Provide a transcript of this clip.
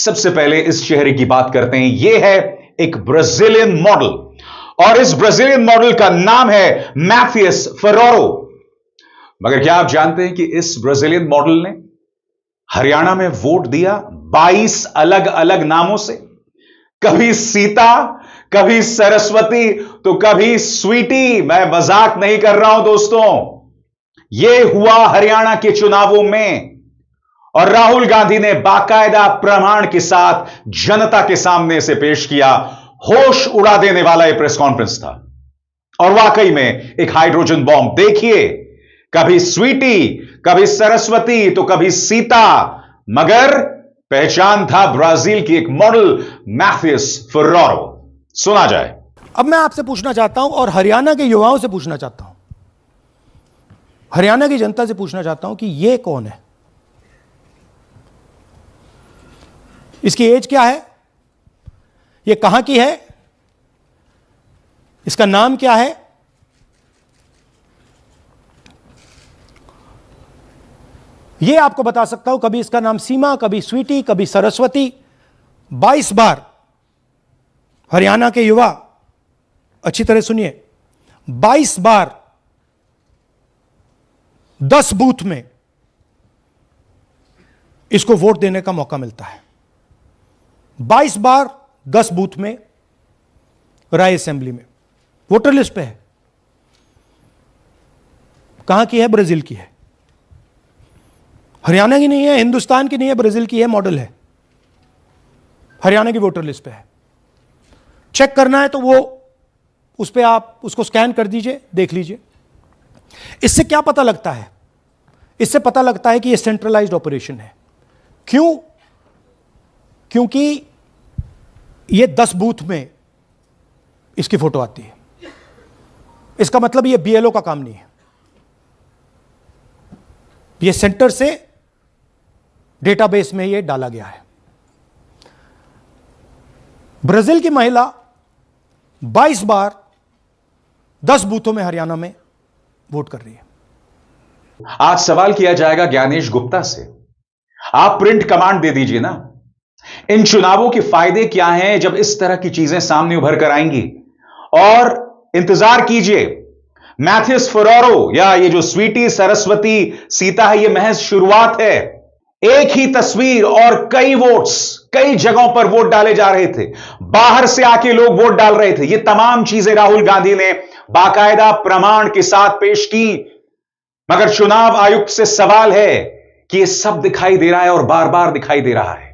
सबसे पहले इस चेहरे की बात करते हैं। यह है एक ब्राजीलियन मॉडल और इस ब्राजीलियन मॉडल का नाम है मैथियस फेरोरो। मगर क्या आप जानते हैं कि इस ब्राजीलियन मॉडल ने हरियाणा में वोट दिया 22 अलग अलग नामों से। कभी सीता, कभी सरस्वती, तो कभी स्वीटी। मैं मजाक नहीं कर रहा हूं दोस्तों, यह हुआ हरियाणा के चुनावों में और राहुल गांधी ने बाकायदा प्रमाण के साथ जनता के सामने इसे पेश किया। होश उड़ा देने वाला यह प्रेस कॉन्फ्रेंस था और वाकई में एक हाइड्रोजन बॉम्ब। देखिए, कभी स्वीटी, कभी सरस्वती, तो कभी सीता, मगर पहचान था ब्राजील की एक मॉडल मैथियस फेरोरो। सुना जाए। अब मैं आपसे पूछना चाहता हूं और हरियाणा के युवाओं से पूछना चाहता हूं, हरियाणा की जनता से पूछना चाहता हूं कि यह कौन है, इसकी एज क्या है, यह कहां की है, इसका नाम क्या है। यह आपको बता सकता हूं, कभी इसका नाम सीमा, कभी स्वीटी, कभी सरस्वती। 22 बार हरियाणा के युवा अच्छी तरह सुनिए, 22 बार 10 बूथ में इसको वोट देने का मौका मिलता है। 22 बार 10 बूथ में राय असेंबली में वोटर लिस्ट पे है। कहां की है? ब्राजील की है, हरियाणा की नहीं है, हिंदुस्तान की नहीं है, ब्राजील की है, मॉडल है, हरियाणा की वोटर लिस्ट पे है। चेक करना है तो वो उस पे आप उसको स्कैन कर दीजिए, देख लीजिए। इससे क्या पता लगता है? इससे पता लगता है कि ये सेंट्रलाइज्ड ऑपरेशन है। क्यों? क्योंकि ये 10 बूथ में इसकी फोटो आती है। इसका मतलब ये बीएलओ का काम नहीं है, ये सेंटर से डेटाबेस में ये डाला गया है। ब्राजील की महिला 22 बार 10 बूथों में हरियाणा में वोट कर रही है। आज सवाल किया जाएगा ज्ञानेश गुप्ता से, आप प्रिंट कमांड दे दीजिए ना। इन चुनावों के फायदे क्या हैं जब इस तरह की चीजें सामने उभर कर आएंगी? और इंतजार कीजिए, मैथियस फेरोरो या ये जो स्वीटी, सरस्वती, सीता है, ये महज शुरुआत है। एक ही तस्वीर और कई वोट्स, कई जगहों पर वोट डाले जा रहे थे, बाहर से आके लोग वोट डाल रहे थे। ये तमाम चीजें राहुल गांधी ने बाकायदा प्रमाण के साथ पेश की। मगर चुनाव आयुक्त से सवाल है कि यह सब दिखाई दे रहा है और बार बार दिखाई दे रहा है।